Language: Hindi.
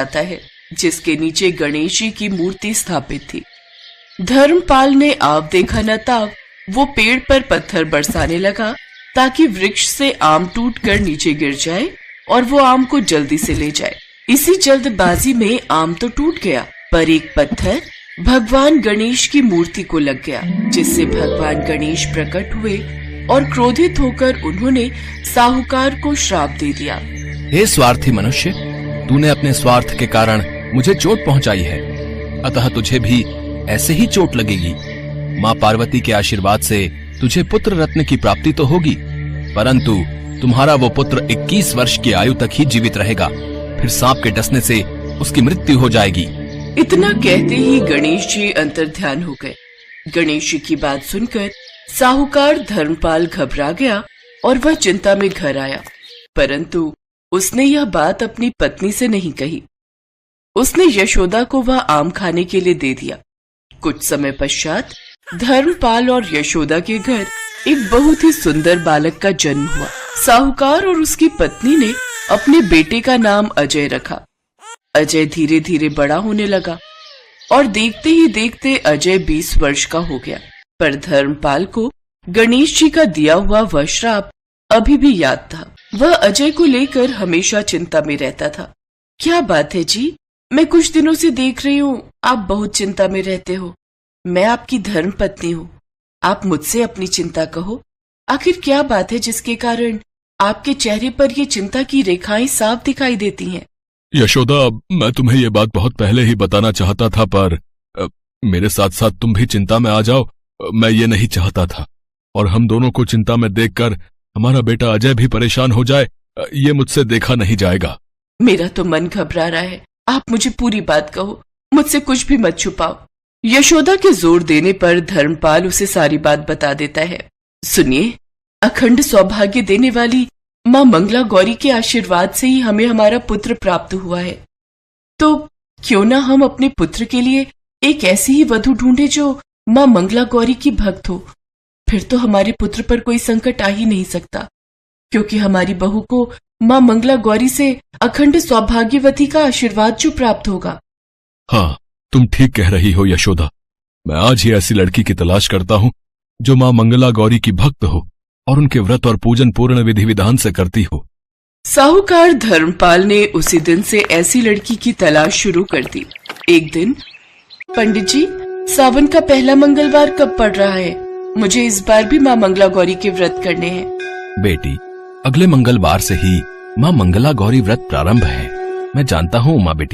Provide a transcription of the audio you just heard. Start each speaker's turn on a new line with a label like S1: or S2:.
S1: आता है जिसके नीचे गणेश जी की मूर्ति स्थापित थी। धर्मपाल ने आप देखा न ताब वो पेड़ पर पत्थर बरसाने लगा ताकि वृक्ष से आम टूटकर नीचे गिर जाए और वो आम को जल्दी से ले जाए। इसी जल्दबाजी में आम तो टूट गया, पर एक पत्थर भगवान गणेश की मूर्ति को लग गया, जिससे भगवान गणेश प्रकट हुए और क्रोधित होकर उन्होंने साहूकार को श्राप दे दिया।
S2: हे स्वार्थी मनुष्य, तूने अपने स्वार्थ के कारण मुझे चोट पहुंचाई है, अतः तुझे भी ऐसे ही चोट लगेगी। माँ पार्वती के आशीर्वाद से तुझे पुत्र रत्न की प्राप्ति तो होगी, परंतु तुम्हारा वो पुत्र 21 वर्ष की आयु तक ही जीवित रहेगा, फिर सांप के डसने से उसकी मृत्यु हो जाएगी।
S1: इतना कहते ही गणेश जी अंतर्ध्यान हो गए। गणेश जी की बात सुनकर साहूकार धर्मपाल घबरा गया और वह चिंता में घर आया, परंतु उसने यह बात अपनी पत्नी से नहीं कही। उसने यशोदा को वह आम खाने के लिए दे दिया। कुछ समय पश्चात धर्मपाल और यशोदा के घर एक बहुत ही सुंदर बालक का जन्म हुआ। साहूकार और उसकी पत्नी ने अपने बेटे का नाम अजय रखा। अजय धीरे धीरे बड़ा होने लगा और देखते ही देखते अजय 20 वर्ष का हो गया। पर धर्मपाल को गणेश जी का दिया हुआ वह श्राप अभी भी याद था। वह अजय को लेकर हमेशा चिंता में रहता था। क्या बात है जी, मैं कुछ दिनों से देख रही हूँ आप बहुत चिंता में रहते हो। मैं आपकी धर्म पत्नी हूँ, आप मुझसे अपनी चिंता कहो। आखिर क्या बात है जिसके कारण आपके चेहरे पर ये चिंता की रेखाएं साफ दिखाई देती हैं?
S3: यशोदा, मैं तुम्हें ये बात बहुत पहले ही बताना चाहता था, पर मेरे साथ साथ तुम भी चिंता में आ जाओ, मैं ये नहीं चाहता था। और हम दोनों को चिंता में देखकर हमारा बेटा अजय भी परेशान हो जाए, ये मुझसे देखा नहीं जाएगा।
S1: मेरा तो मन घबरा रहा है, आप मुझे पूरी बात कहो, मुझसे कुछ भी मत छुपाओ। यशोदा के जोर देने पर धर्मपाल उसे सारी बात बता देता है। सुनिए, अखंड सौभाग्य देने वाली माँ मंगला गौरी के आशीर्वाद से ही हमें हमारा पुत्र प्राप्त हुआ है, तो क्यों ना हम अपने पुत्र के लिए एक ऐसी ही वधू ढूंढे जो माँ मंगला गौरी की भक्त हो। फिर तो हमारे पुत्र पर कोई संकट आ ही नहीं सकता, क्योंकि हमारी बहू को माँ मंगला गौरी से अखंड सौभाग्यवती का आशीर्वाद जो प्राप्त होगा।
S3: हाँ, तुम ठीक कह रही हो यशोदा। मैं आज ही ऐसी लड़की की तलाश करता हूँ जो माँ मंगला गौरी की भक्त हो और उनके व्रत और पूजन पूर्ण विधि विधान से करती हो।
S1: साहूकार धर्मपाल ने उसी दिन से ऐसी लड़की की तलाश शुरू कर दी। एक दिन, पंडित जी, सावन का पहला मंगलवार कब पड़ रहा है? मुझे इस बार भी माँ मंगला गौरी के व्रत करने हैं।
S2: बेटी, अगले मंगलवार से ही माँ मंगला गौरी व्रत प्रारंभ है। मैं जानता हूँ माँ बेटी।